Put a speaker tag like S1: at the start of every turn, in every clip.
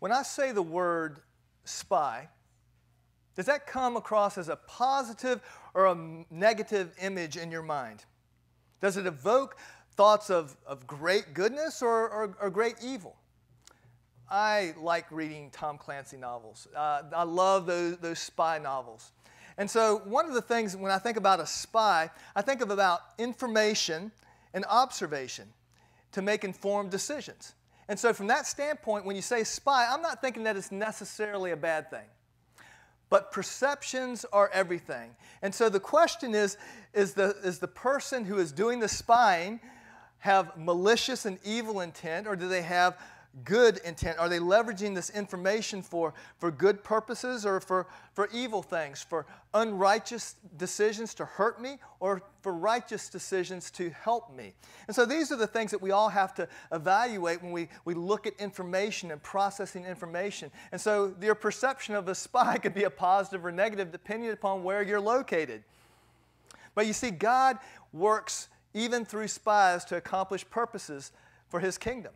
S1: When I say the word spy, does that come across as a positive or a negative image in your mind? Does it evoke thoughts of great goodness or great evil? I like reading Tom Clancy novels. I love those spy novels. And so one of the things when I think about a spy, I think about information and observation to make informed decisions. And so from that standpoint, when you say spy, I'm not thinking that it's necessarily a bad thing. But perceptions are everything. And so the question is the person who is doing the spying have malicious and evil intent, or do they have good intent? Are they leveraging this information for good purposes or for evil things, for unrighteous decisions to hurt me or for righteous decisions to help me? And so these are the things that we all have to evaluate when we look at information and processing information. And so your perception of a spy could be a positive or negative depending upon where you're located. But you see, God works even through spies to accomplish purposes for His kingdom.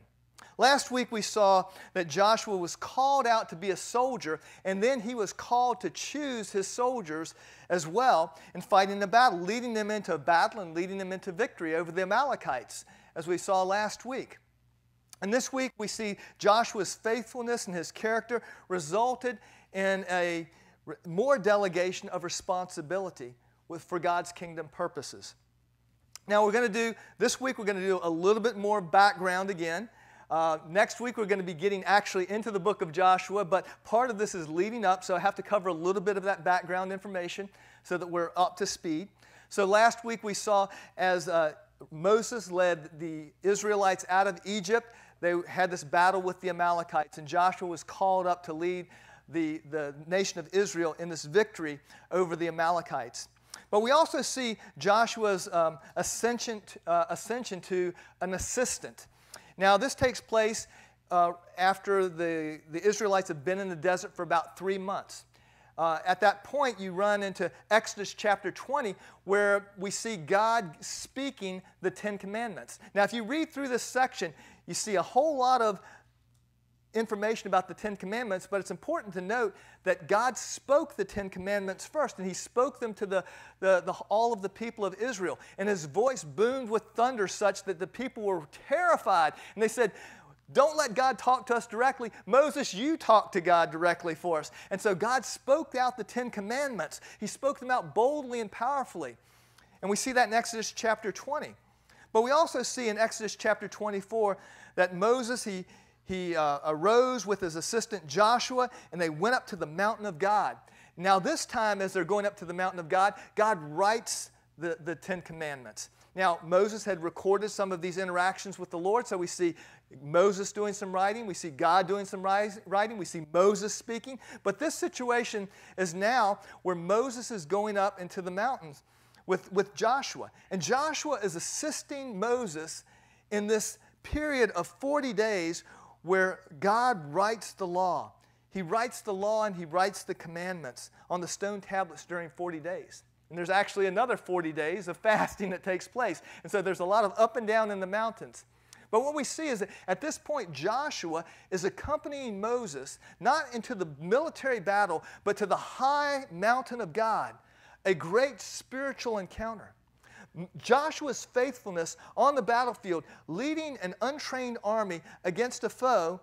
S1: Last week we saw that Joshua was called out to be a soldier, and then he was called to choose his soldiers as well in fighting the battle, leading them into a battle and leading them into victory over the Amalekites, as we saw last week. And this week we see Joshua's faithfulness and his character resulted in a more delegation of responsibility for God's kingdom purposes. Now this week we're going to do a little bit more background again. Next week we're going to be getting actually into the book of Joshua, but part of this is leading up, so I have to cover a little bit of that background information so that we're up to speed. So last week we saw as Moses led the Israelites out of Egypt, they had this battle with the Amalekites, and Joshua was called up to lead the nation of Israel in this victory over the Amalekites. But we also see Joshua's ascension to an assistant. Now, this takes place after the Israelites have been in the desert for about 3 months. At that point, you run into Exodus chapter 20, where we see God speaking the Ten Commandments. Now, if you read through this section, you see a whole lot of information about the Ten Commandments, but it's important to note that God spoke the Ten Commandments first, and He spoke them to all of the people of Israel. And His voice boomed with thunder such that the people were terrified. And they said, "Don't let God talk to us directly. Moses, you talk to God directly for us." And so God spoke out the Ten Commandments. He spoke them out boldly and powerfully. And we see that in Exodus chapter 20. But we also see in Exodus chapter 24 that Moses, he arose with his assistant Joshua, and they went up to the mountain of God. Now this time, as they're going up to the mountain of God, God writes the Ten Commandments. Now, Moses had recorded some of these interactions with the Lord, so we see Moses doing some writing, we see God doing some writing, we see Moses speaking. But this situation is now where Moses is going up into the mountains with Joshua. And Joshua is assisting Moses in this period of 40 days where God writes the law. He writes the law and He writes the commandments on the stone tablets during 40 days. And there's actually another 40 days of fasting that takes place. And so there's a lot of up and down in the mountains. But what we see is that at this point, Joshua is accompanying Moses, not into the military battle, but to the high mountain of God, a great spiritual encounter. Joshua's faithfulness on the battlefield, leading an untrained army against a foe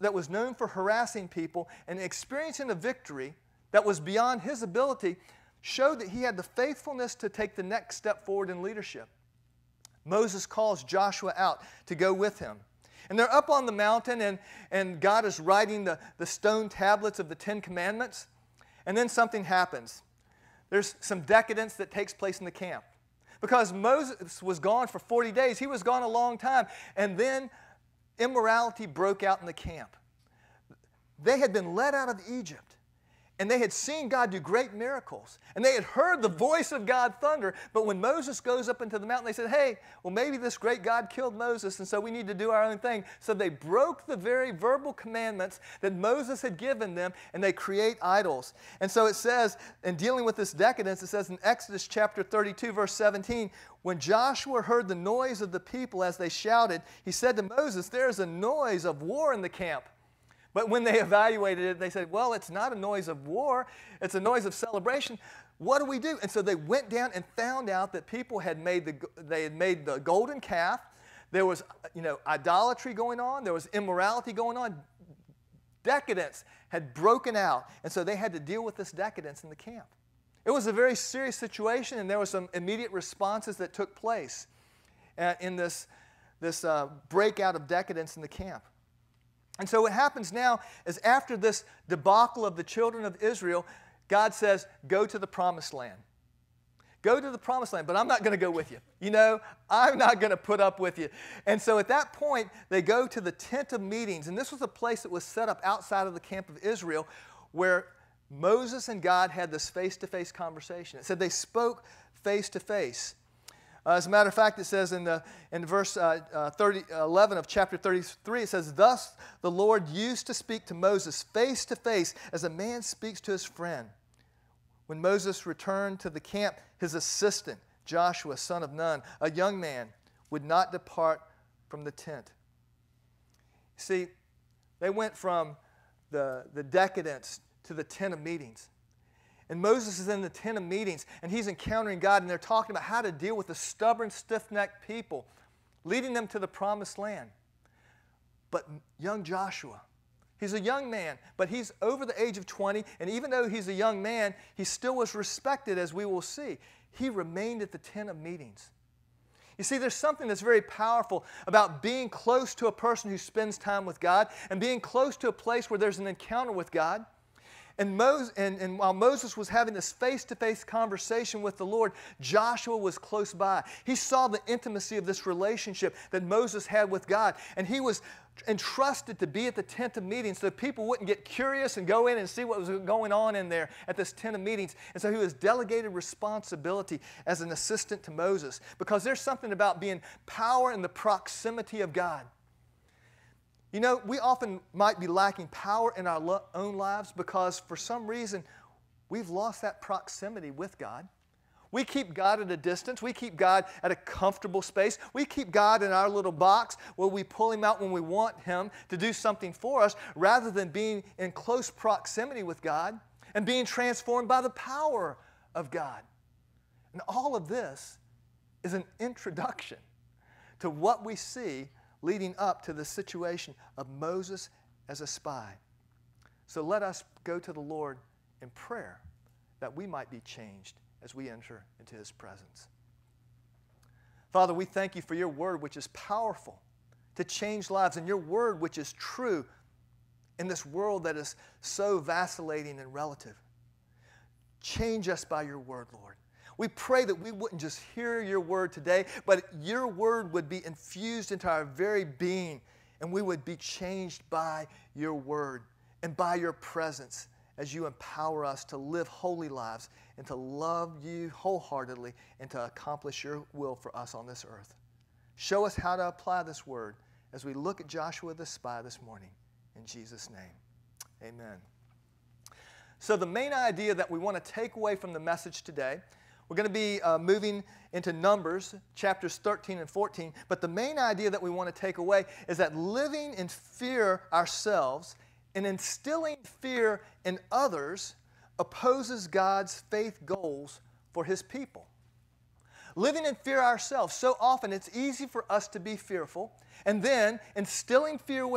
S1: that was known for harassing people and experiencing a victory that was beyond his ability, showed that he had the faithfulness to take the next step forward in leadership. Moses calls Joshua out to go with him. And they're up on the mountain, and God is writing the stone tablets of the Ten Commandments. And then something happens. There's some decadence that takes place in the camp. Because Moses was gone for 40 days. He was gone a long time. And then immorality broke out in the camp. They had been led out of Egypt. And they had seen God do great miracles. And they had heard the voice of God thunder. But when Moses goes up into the mountain, they said, "Hey, well, maybe this great God killed Moses, and so we need to do our own thing." So they broke the very verbal commandments that Moses had given them, and they create idols. And so it says, in dealing with this decadence, it says in Exodus chapter 32, verse 17, when Joshua heard the noise of the people as they shouted, he said to Moses, "There is a noise of war in the camp." But when they evaluated it, they said, well, it's not a noise of war. It's a noise of celebration. What do we do? And so they went down and found out that people had made the golden calf. There was, idolatry going on. There was immorality going on. Decadence had broken out. And so they had to deal with this decadence in the camp. It was a very serious situation, and there were some immediate responses that took place in this breakout of decadence in the camp. And so what happens now is after this debacle of the children of Israel, God says, go to the promised land. Go to the promised land, but I'm not going to go with you. I'm not going to put up with you. And so at that point, they go to the tent of meetings. And this was a place that was set up outside of the camp of Israel where Moses and God had this face-to-face conversation. It said they spoke face-to-face. As a matter of fact, it says in verse 11 of chapter 33, it says, thus the Lord used to speak to Moses face to face as a man speaks to his friend. When Moses returned to the camp, his assistant, Joshua, son of Nun, a young man, would not depart from the tent. See, they went from the decadence to the tent of meetings. And Moses is in the tent of meetings, and he's encountering God, and they're talking about how to deal with the stubborn, stiff-necked people, leading them to the promised land. But young Joshua, he's a young man, but he's over the age of 20, and even though he's a young man, he still was respected, as we will see. He remained at the tent of meetings. You see, there's something that's very powerful about being close to a person who spends time with God and being close to a place where there's an encounter with God. And while Moses was having this face-to-face conversation with the Lord, Joshua was close by. He saw the intimacy of this relationship that Moses had with God, and he was entrusted to be at the tent of meetings so people wouldn't get curious and go in and see what was going on in there at this tent of meetings. And so he was delegated responsibility as an assistant to Moses, because there's something about being power in the proximity of God. We often might be lacking power in our own lives because for some reason we've lost that proximity with God. We keep God at a distance. We keep God at a comfortable space. We keep God in our little box where we pull Him out when we want Him to do something for us, rather than being in close proximity with God and being transformed by the power of God. And all of this is an introduction to what we see leading up to the situation of Moses as a spy. So let us go to the Lord in prayer that we might be changed as we enter into His presence. Father, we thank You for Your word, which is powerful to change lives, and Your word, which is true in this world that is so vacillating and relative. Change us by Your word, Lord. We pray that we wouldn't just hear Your word today, but Your word would be infused into our very being, and we would be changed by Your word and by Your presence as You empower us to live holy lives and to love You wholeheartedly and to accomplish Your will for us on this earth. Show us how to apply this word as we look at Joshua the spy this morning. In Jesus' name, amen. So the main idea that we want to take away from the message today, we're going to be moving into Numbers, chapters 13 and 14. But the main idea that we want to take away is that living in fear ourselves and instilling fear in others opposes God's faith goals for His people. Living in fear ourselves, so often it's easy for us to be fearful, and then instilling fear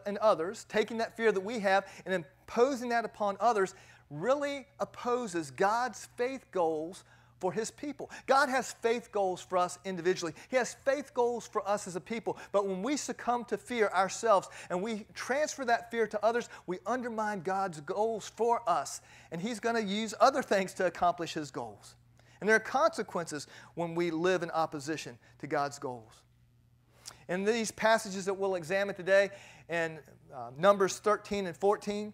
S1: in others, taking that fear that we have and imposing that upon others, really opposes God's faith goals for His people. God has faith goals for us individually. He has faith goals for us as a people. But when we succumb to fear ourselves and we transfer that fear to others, we undermine God's goals for us. And He's going to use other things to accomplish His goals. And there are consequences when we live in opposition to God's goals. In these passages that we'll examine today, in Numbers 13 and 14,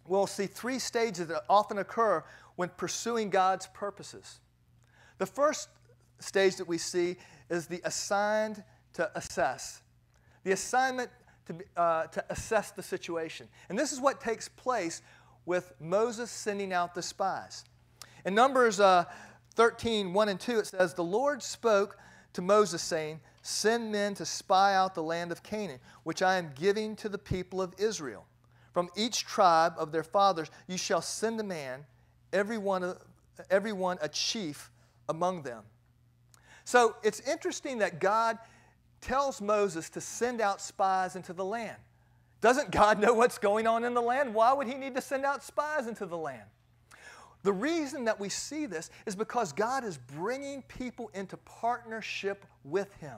S1: we'll see three stages that often occur when pursuing God's purposes. The first stage that we see is the assigned to assess. The assignment to assess the situation. And this is what takes place with Moses sending out the spies. In Numbers 13, 1 and 2, it says, "The Lord spoke to Moses, saying, Send men to spy out the land of Canaan, which I am giving to the people of Israel. from each tribe of their fathers, you shall send a man, everyone a chief among them. So it's interesting that God tells Moses to send out spies into the land. Doesn't God know what's going on in the land? Why would he need to send out spies into the land? The reason that we see this is because God is bringing people into partnership with him.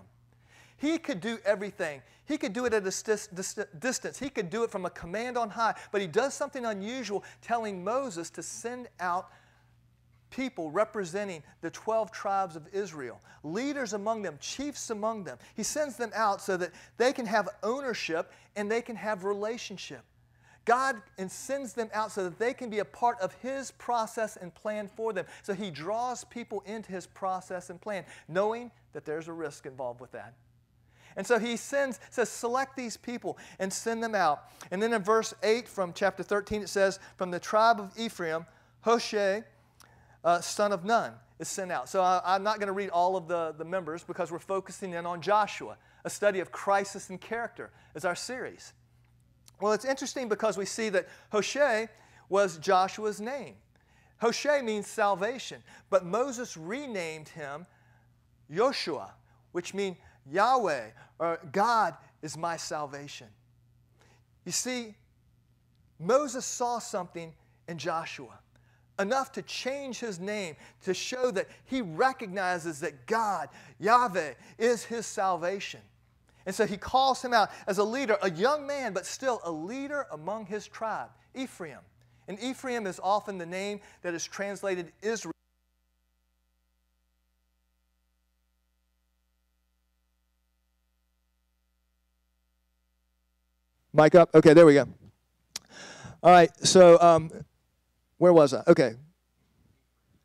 S1: He could do everything. He could do it at a distance. He could do it from a command on high. But he does something unusual, telling Moses to send out people representing the 12 tribes of Israel, leaders among them, chiefs among them. He sends them out so that they can have ownership and they can have relationship. God sends them out so that they can be a part of his process and plan for them. So he draws people into his process and plan, knowing that there's a risk involved with that. And so he says, select these people and send them out. And then in verse 8 from chapter 13, it says, from the tribe of Ephraim, Hoshea, son of Nun, is sent out. So I'm not going to read all of the members because we're focusing in on Joshua. A study of crisis and character is our series. Well, it's interesting because we see that Hoshea was Joshua's name. Hoshea means salvation, but Moses renamed him Yoshua, which means Yahweh, or God is my salvation. You see, Moses saw something in Joshua, enough to change his name, to show that he recognizes that God, Yahweh, is his salvation. And so he calls him out as a leader, a young man, but still a leader among his tribe, Ephraim. And Ephraim is often the name that is translated Israel. Mic up? Okay, there we go. All right, so where was I? Okay.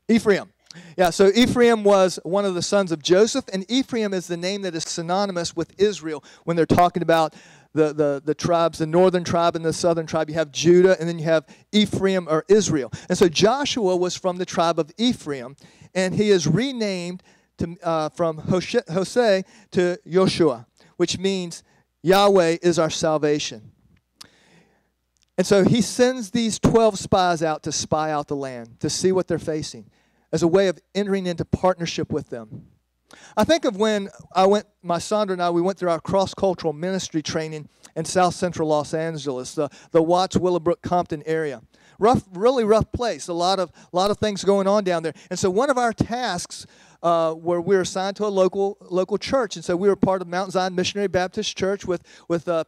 S1: Ephraim. Yeah, so Ephraim was one of the sons of Joseph, and Ephraim is the name that is synonymous with Israel when they're talking about the tribes, the northern tribe and the southern tribe. You have Judah, and then you have Ephraim or Israel. And so Joshua was from the tribe of Ephraim, and he is renamed from Hosea to Joshua, which means Yahweh is our salvation. And so he sends these 12 spies out to spy out the land, to see what they're facing, as a way of entering into partnership with them. I think of when my son and I, we went through our cross-cultural ministry training in South Central Los Angeles, the Watts, Willowbrook, Compton area. Really rough place, a lot of things going on down there. And so one of our tasks where we were assigned to a local church. And so we were part of Mount Zion Missionary Baptist Church with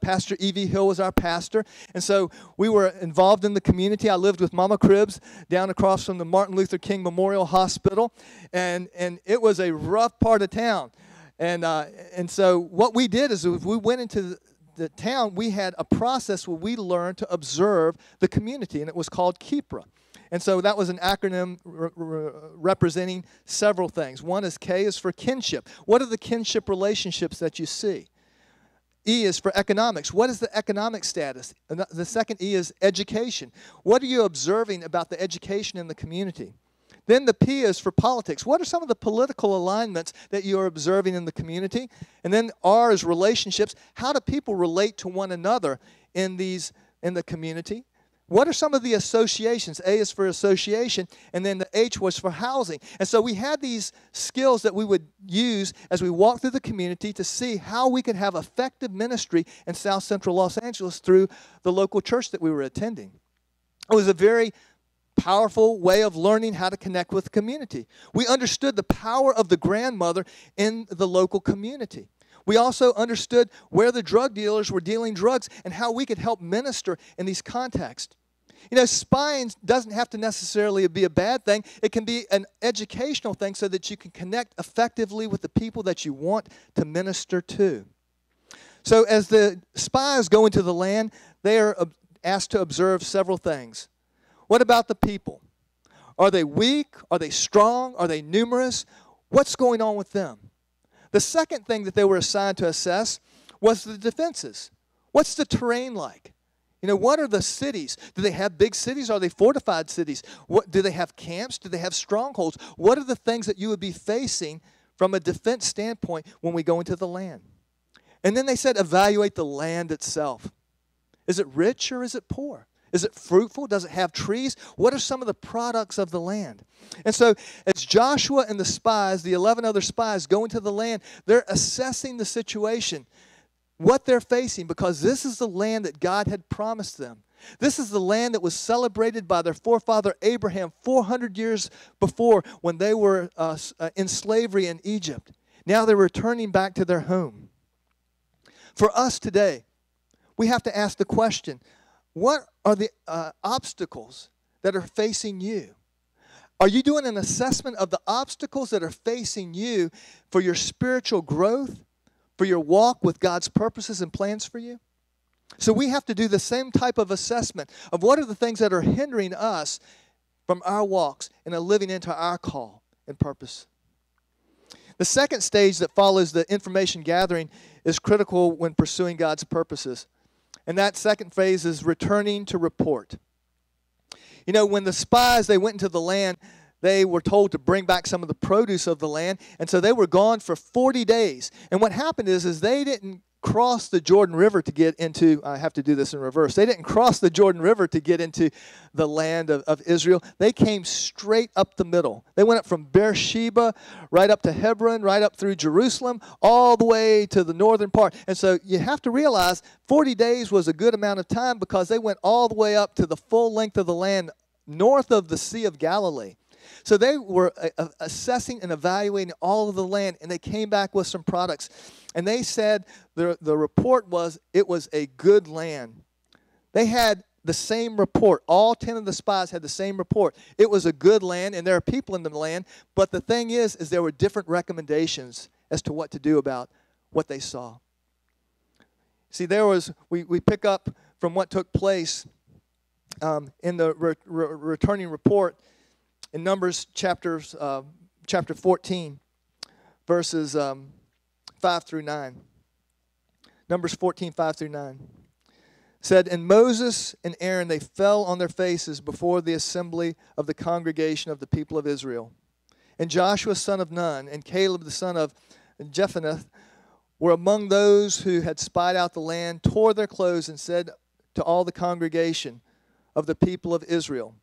S1: Pastor E.V. Hill was our pastor. And so we were involved in the community. I lived with Mama Cribs down across from the Martin Luther King Memorial Hospital. And it was a rough part of town. And so what we did is if we went into the town, we had a process where we learned to observe the community, and it was called KEEPRA. And so that was an acronym representing several things. One is K is for kinship. What are the kinship relationships that you see? E is for economics. What is the economic status? And the second E is education. What are you observing about the education in the community? Then the P is for politics. What are some of the political alignments that you are observing in the community? And then R is relationships. How do people relate to one another in the community? What are some of the associations? A is for association, and then the H was for housing. And so we had these skills that we would use as we walked through the community to see how we could have effective ministry in South Central Los Angeles through the local church that we were attending. It was a very powerful way of learning how to connect with the community. We understood the power of the grandmother in the local community. We also understood where the drug dealers were dealing drugs and how we could help minister in these contexts. You know, spying doesn't have to necessarily be a bad thing. It can be an educational thing so that you can connect effectively with the people that you want to minister to. So as the spies go into the land, they are asked to observe several things. What about the people? Are they weak? Are they strong? Are they numerous? What's going on with them? The second thing that they were assigned to assess was the defenses. What's the terrain like? You know, what are the cities? Do they have big cities? Are they fortified cities? Do they have camps? Do they have strongholds? What are the things that you would be facing from a defense standpoint when we go into the land? And then they said evaluate the land itself. Is it rich or is it poor? Is it fruitful? Does it have trees? What are some of the products of the land? And so as Joshua and the spies, the 11 other spies, go into the land, they're assessing the situation, what they're facing, because this is the land that God had promised them. This is the land that was celebrated by their forefather Abraham 400 years before when they were in slavery in Egypt. Now they're returning back to their home. For us today, we have to ask the question, what are the obstacles that are facing you? Are you doing an assessment of the obstacles that are facing you for your spiritual growth, for your walk with God's purposes and plans for you? So we have to do the same type of assessment of what are the things that are hindering us from our walks and living into our call and purpose. The second stage that follows the information gathering is critical when pursuing God's purposes. And that second phase is returning to report. You know, when the spies, they went into the land, they were told to bring back some of the produce of the land. And so they were gone for 40 days. And what happened is they didn't cross the Jordan River to get into, I have to do this in reverse. They didn't cross the Jordan River to get into the land of Israel. They came straight up the middle. They went up from Beersheba, right up to Hebron, right up through Jerusalem, all the way to the northern part. And so you have to realize 40 days was a good amount of time because they went all the way up to the full length of the land north of the Sea of Galilee. So they were assessing and evaluating all of the land, and they came back with some products. And they said the report was it was a good land. They had the same report. All 10 of the spies had the same report. It was a good land, and there are people in the land. But the thing is there were different recommendations as to what to do about what they saw. See, we pick up from what took place in the returning report in Numbers chapter 14, verses 5 through 9. Numbers 14, 5 through 9. Said, and Moses and Aaron, they fell on their faces before the assembly of the congregation of the people of Israel. And Joshua son of Nun and Caleb the son of Jephunneh were among those who had spied out the land, tore their clothes, and said to all the congregation of the people of Israel,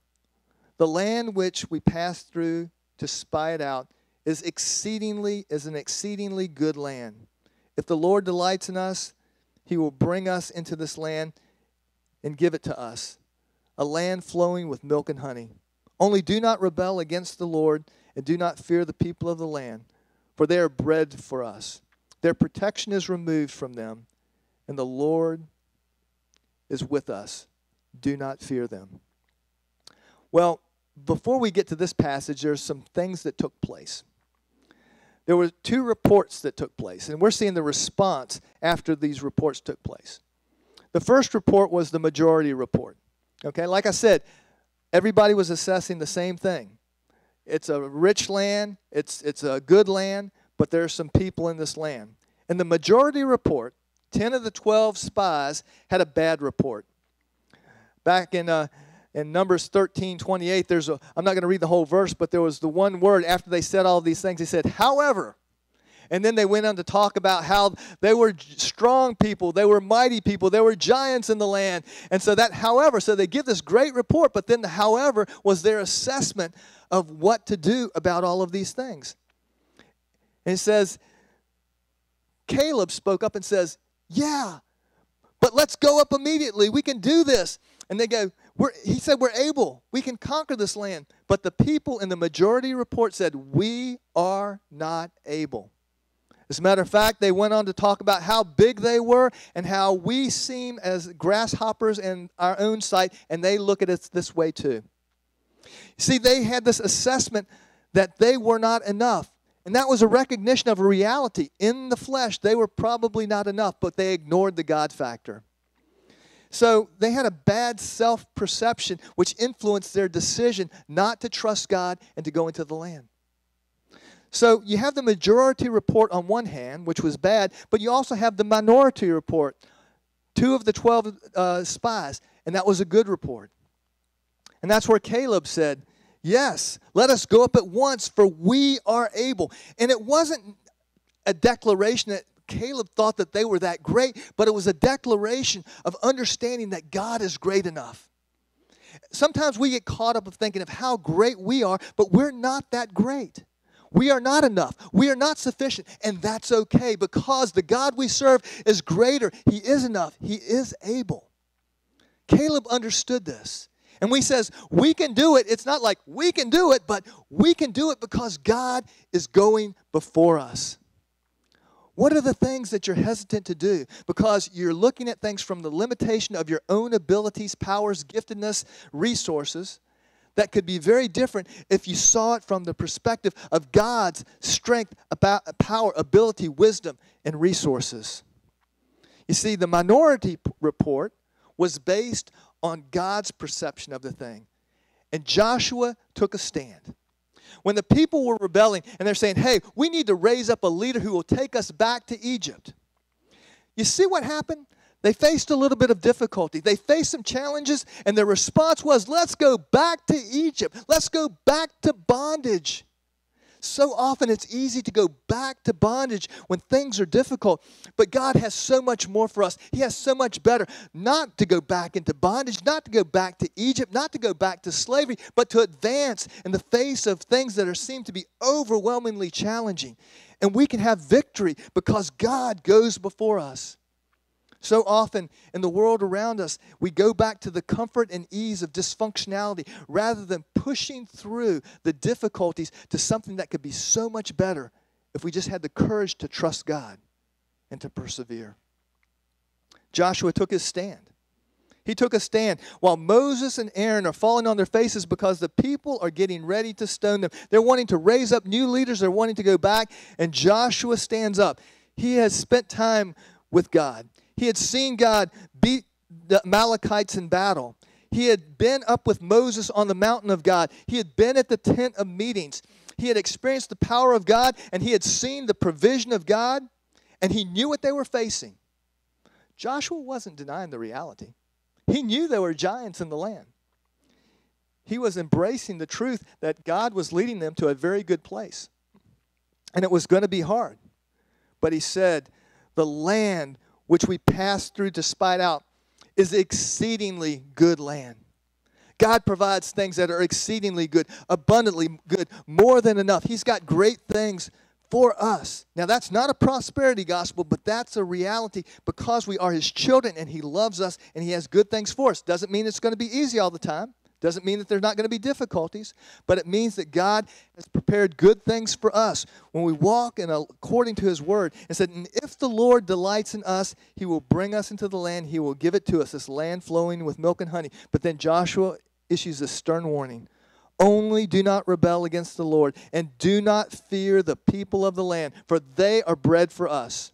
S1: the land which we passed through to spy it out is an exceedingly good land. If the Lord delights in us, he will bring us into this land and give it to us, a land flowing with milk and honey. Only do not rebel against the Lord, and do not fear the people of the land, for they are bread for us. Their protection is removed from them, and the Lord is with us. Do not fear them. Well, before we get to this passage, there's some things that took place. There were 2 reports that took place, and we're seeing the response after these reports took place. The first report was the majority report. Okay, like I said, everybody was assessing the same thing. It's a rich land, it's a good land, but there are some people in this land. And the majority report, 10 of the 12 spies had a bad report. Back in Numbers 13:28, I'm not going to read the whole verse, but there was the one word after they said all these things. They said, however. And then they went on to talk about how they were strong people, they were mighty people, they were giants in the land. And so that however, so they give this great report, but then the however was their assessment of what to do about all of these things. And it says, Caleb spoke up and says, yeah, but let's go up immediately. We can do this. And they go, he said, we're able. We can conquer this land. But the people in the majority report said, we are not able. As a matter of fact, they went on to talk about how big they were and how we seem as grasshoppers in our own sight, and they look at us this way too. See, they had this assessment that they were not enough. And that was a recognition of a reality. In the flesh, they were probably not enough, but they ignored the God factor. So they had a bad self-perception, which influenced their decision not to trust God and to go into the land. So you have the majority report on one hand, which was bad, but you also have the minority report, 2 of the 12 spies, and that was a good report. And that's where Caleb said, yes, let us go up at once, for we are able. And it wasn't a declaration that Caleb thought that they were that great, but it was a declaration of understanding that God is great enough. Sometimes we get caught up of thinking of how great we are, but we're not that great. We are not enough. We are not sufficient, and that's okay because the God we serve is greater. He is enough. He is able. Caleb understood this. And when he says, we can do it, it's not like we can do it, but we can do it because God is going before us. What are the things that you're hesitant to do? Because you're looking at things from the limitation of your own abilities, powers, giftedness, resources that could be very different if you saw it from the perspective of God's strength, power, ability, wisdom, and resources. You see, the minority report was based on God's perception of the thing. And Joshua took a stand. When the people were rebelling and they're saying, hey, we need to raise up a leader who will take us back to Egypt. You see what happened? They faced a little bit of difficulty. They faced some challenges, and their response was, let's go back to Egypt. Let's go back to bondage. So often it's easy to go back to bondage when things are difficult. But God has so much more for us. He has so much better. Not to go back into bondage, not to go back to Egypt, not to go back to slavery, but to advance in the face of things that seem to be overwhelmingly challenging. And we can have victory because God goes before us. So often in the world around us, we go back to the comfort and ease of dysfunctionality rather than pushing through the difficulties to something that could be so much better if we just had the courage to trust God and to persevere. Joshua took his stand. He took a stand while Moses and Aaron are falling on their faces because the people are getting ready to stone them. They're wanting to raise up new leaders. They're wanting to go back, and Joshua stands up. He has spent time with God. He had seen God beat the Amalekites in battle. He had been up with Moses on the mountain of God. He had been at the tent of meetings. He had experienced the power of God, and he had seen the provision of God, and he knew what they were facing. Joshua wasn't denying the reality. He knew there were giants in the land. He was embracing the truth that God was leading them to a very good place. And it was going to be hard. But he said, the land which we passed through to spy out is exceedingly good land. God provides things that are exceedingly good, abundantly good, more than enough. He's got great things for us. Now, that's not a prosperity gospel, but that's a reality because we are his children and he loves us and he has good things for us. Doesn't mean it's going to be easy all the time. Doesn't mean that there's not going to be difficulties, but it means that God has prepared good things for us when we walk according to his word. And said, and if the Lord delights in us, he will bring us into the land. He will give it to us, this land flowing with milk and honey. But then Joshua issues a stern warning. Only do not rebel against the Lord, and do not fear the people of the land, for they are bread for us.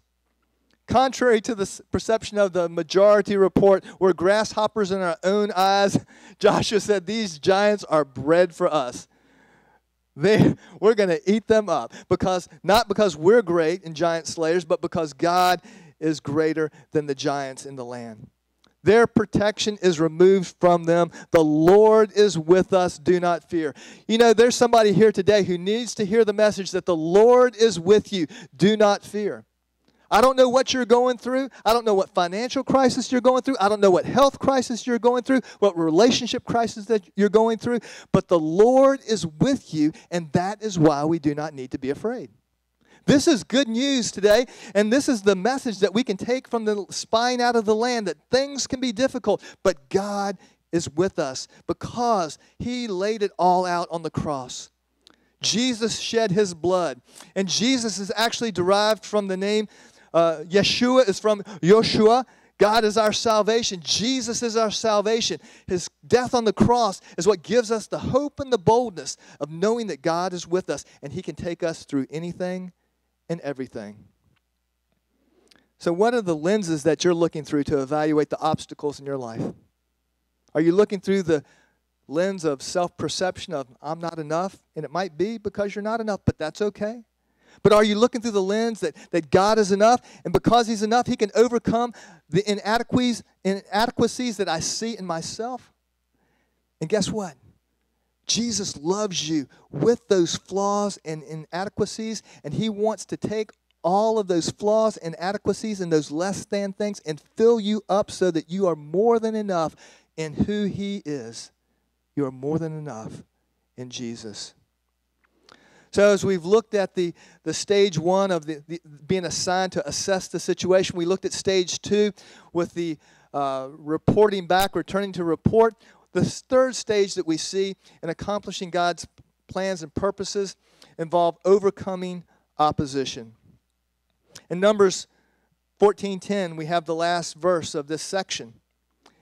S1: Contrary to the perception of the majority report, we're grasshoppers in our own eyes, Joshua said, these giants are bread for us. We're going to eat them up, not because we're great and giant slayers, but because God is greater than the giants in the land. Their protection is removed from them. The Lord is with us. Do not fear. You know, there's somebody here today who needs to hear the message that the Lord is with you. Do not fear. I don't know what you're going through. I don't know what financial crisis you're going through. I don't know what health crisis you're going through, what relationship crisis that you're going through. But the Lord is with you, and that is why we do not need to be afraid. This is good news today, and this is the message that we can take from the spying out of the land, that things can be difficult, but God is with us because he laid it all out on the cross. Jesus shed his blood, and Jesus is actually derived from the name Yeshua is from Yoshua. God is our salvation. Jesus is our salvation. His death on the cross is what gives us the hope and the boldness of knowing that God is with us and he can take us through anything and everything. So what are the lenses that you're looking through to evaluate the obstacles in your life? Are you looking through the lens of self-perception of I'm not enough? And it might be because you're not enough, but that's okay. But are you looking through the lens that God is enough, and because he's enough, he can overcome the inadequacies that I see in myself? And guess what? Jesus loves you with those flaws and inadequacies, and he wants to take all of those flaws, inadequacies, and those less than things and fill you up so that you are more than enough in who He is. You are more than enough in Jesus. So as we've looked at the stage one of the being assigned to assess the situation, we looked at stage two with the reporting back, returning to report. The third stage that we see in accomplishing God's plans and purposes involve overcoming opposition. In Numbers 14:10, we have the last verse of this section.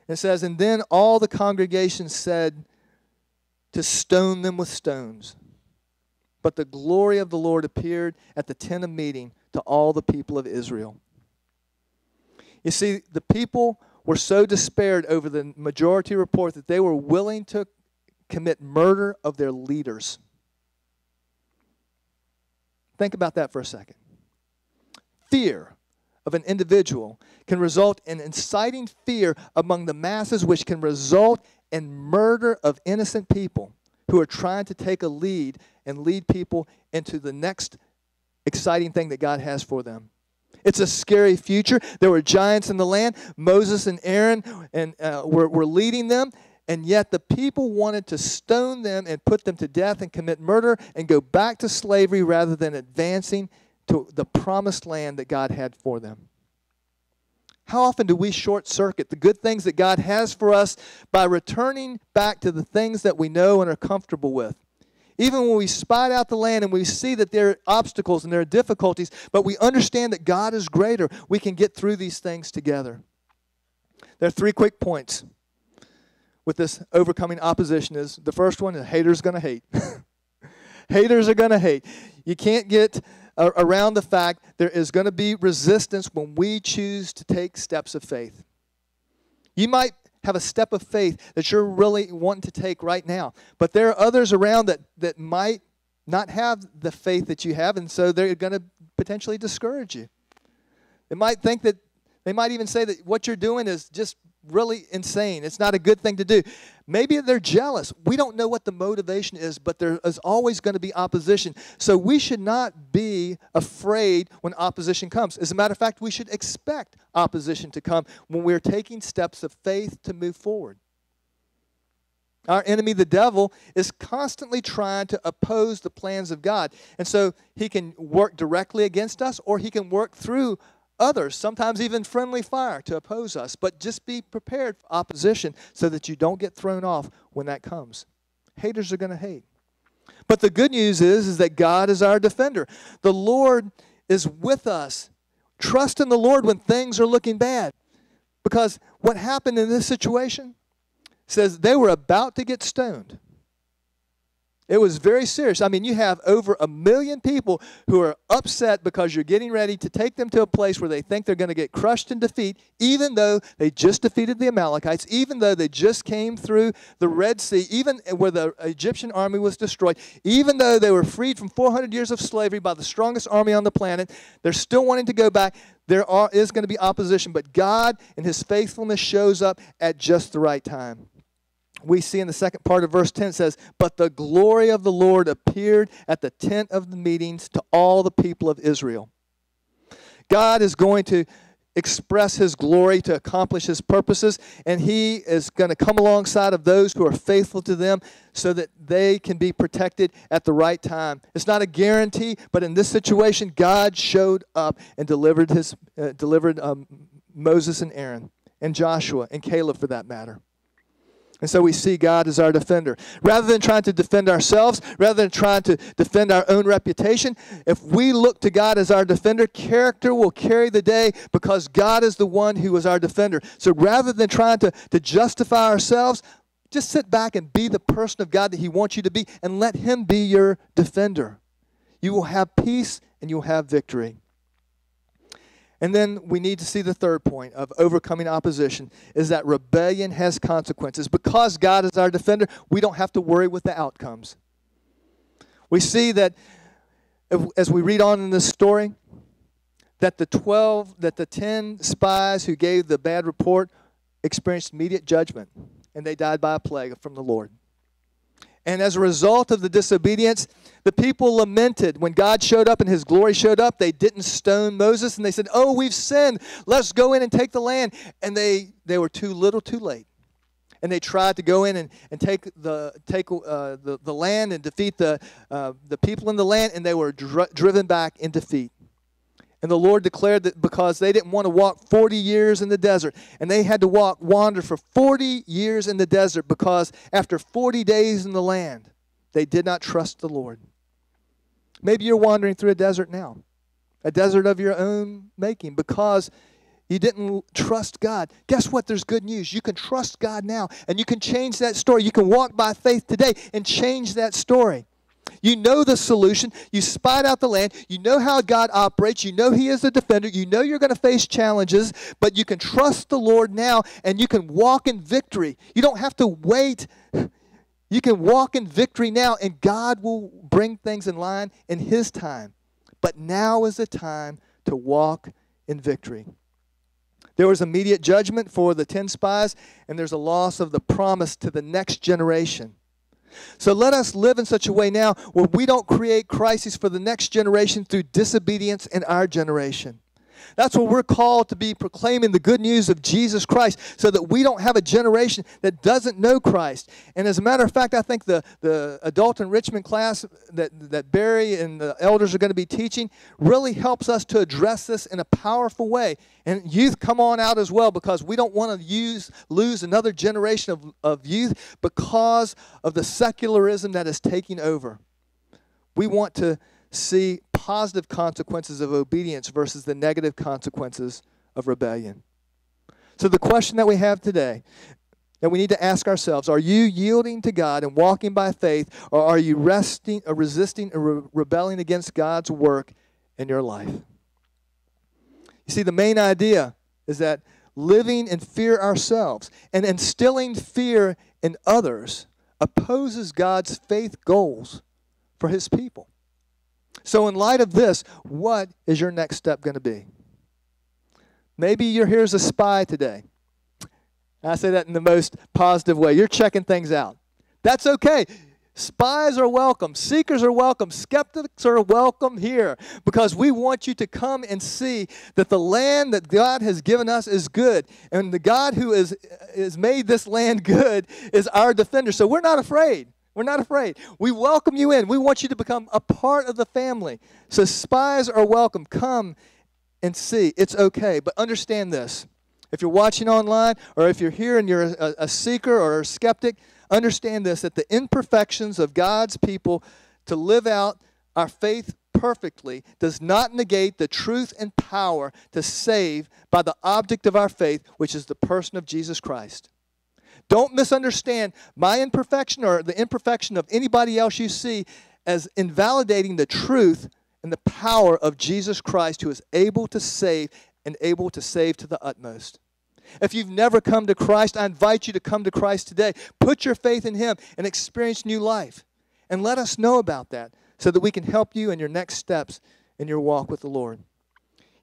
S1: It says, "And then all the congregation said to stone them with stones. But the glory of the Lord appeared at the tent of meeting to all the people of Israel." You see, the people were so despaired over the majority report that they were willing to commit murder of their leaders. Think about that for a second. Fear of an individual can result in inciting fear among the masses, which can result in murder of innocent people who are trying to take a lead and lead people into the next exciting thing that God has for them. It's a scary future. There were giants in the land. Moses and Aaron were leading them, and yet the people wanted to stone them and put them to death and commit murder and go back to slavery rather than advancing to the promised land that God had for them. How often do we short-circuit the good things that God has for us by returning back to the things that we know and are comfortable with? Even when we spy out the land and we see that there are obstacles and there are difficulties, but we understand that God is greater, we can get through these things together. There are 3 quick points with this overcoming opposition. Is the first one, a hater's going to hate. Haters are going to hate. You can't get around the fact there is going to be resistance when we choose to take steps of faith. You might have a step of faith that you're really wanting to take right now, but there are others around that might not have the faith that you have, and so they're going to potentially discourage you. They might even say that what you're doing is just really insane. It's not a good thing to do. Maybe they're jealous. We don't know what the motivation is, but there is always going to be opposition. So we should not be afraid when opposition comes. As a matter of fact, we should expect opposition to come when we're taking steps of faith to move forward. Our enemy, the devil, is constantly trying to oppose the plans of God. And so he can work directly against us, or he can work through others, sometimes even friendly fire, to oppose us. But just be prepared for opposition so that you don't get thrown off when that comes. Haters are going to hate. But the good news is that God is our defender. The Lord is with us. Trust in the Lord when things are looking bad. Because what happened in this situation says they were about to get stoned. It was very serious. I mean, you have over 1 million people who are upset because you're getting ready to take them to a place where they think they're going to get crushed in defeat, even though they just defeated the Amalekites, even though they just came through the Red Sea, even where the Egyptian army was destroyed, even though they were freed from 400 years of slavery by the strongest army on the planet. They're still wanting to go back. There is going to be opposition, but God in His faithfulness shows up at just the right time. We see in the second part of verse 10, it says, "But the glory of the Lord appeared at the tent of the meetings to all the people of Israel." God is going to express His glory to accomplish His purposes, and He is going to come alongside of those who are faithful to them so that they can be protected at the right time. It's not a guarantee, but in this situation, God showed up and delivered Moses and Aaron and Joshua and Caleb, for that matter. And so we see God as our defender. Rather than trying to defend ourselves, rather than trying to defend our own reputation, if we look to God as our defender, character will carry the day because God is the one who is our defender. So rather than trying to justify ourselves, just sit back and be the person of God that He wants you to be and let Him be your defender. You will have peace and you will have victory. And then we need to see the third point of overcoming opposition is that rebellion has consequences. Because God is our defender, we don't have to worry with the outcomes. We see that as we read on in this story, that the 10 spies who gave the bad report experienced immediate judgment, and they died by a plague from the Lord. And as a result of the disobedience, the people lamented. When God showed up and his glory showed up, they didn't stone Moses, and they said, "Oh, we've sinned. Let's go in and take the land." And they were too little too late. And they tried to go in and take the land and defeat the people in the land, and they were driven back in defeat. And the Lord declared that because they didn't want to walk 40 years in the desert, and they had to wander for 40 years in the desert, because after 40 days in the land, they did not trust the Lord. Maybe you're wandering through a desert now, a desert of your own making, because you didn't trust God. Guess what? There's good news. You can trust God now, and you can change that story. You can walk by faith today and change that story. You know the solution. You spied out the land. You know how God operates. You know he is a defender. You know you're going to face challenges, but you can trust the Lord now, and you can walk in victory. You don't have to wait. You can walk in victory now, and God will bring things in line in his time. But now is the time to walk in victory. There was immediate judgment for the 10 spies, and there's a loss of the promise to the next generation. So let us live in such a way now where we don't create crises for the next generation through disobedience in our generation. That's what we're called to be, proclaiming the good news of Jesus Christ, so that we don't have a generation that doesn't know Christ. And as a matter of fact, I think the adult enrichment class that Barry and the elders are going to be teaching really helps us to address this in a powerful way. And youth, come on out as well, because we don't want to lose another generation of youth because of the secularism that is taking over. We want to see positive consequences of obedience versus the negative consequences of rebellion. So the question that we have today, that we need to ask ourselves, are you yielding to God and walking by faith, or are you resisting or rebelling against God's work in your life? You see, the main idea is that living in fear ourselves and instilling fear in others opposes God's faith goals for his people. So in light of this, what is your next step going to be? Maybe you're here as a spy today. I say that in the most positive way. You're checking things out. That's okay. Spies are welcome. Seekers are welcome. Skeptics are welcome here, because we want you to come and see that the land that God has given us is good. And the God who has made this land good is our defender. So we're not afraid. We're not afraid. We welcome you in. We want you to become a part of the family. So spies are welcome. Come and see. It's okay. But understand this. If you're watching online, or if you're here and you're a seeker or a skeptic, understand this, that the imperfections of God's people to live out our faith perfectly does not negate the truth and power to save by the object of our faith, which is the person of Jesus Christ. Don't misunderstand my imperfection or the imperfection of anybody else you see as invalidating the truth and the power of Jesus Christ, who is able to save and able to save to the utmost. If you've never come to Christ, I invite you to come to Christ today. Put your faith in him and experience new life. And let us know about that so that we can help you in your next steps in your walk with the Lord.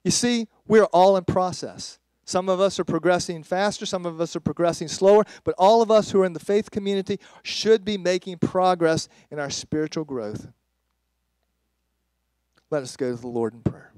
S1: You see, we're all in process. Some of us are progressing faster, some of us are progressing slower, but all of us who are in the faith community should be making progress in our spiritual growth. Let us go to the Lord in prayer.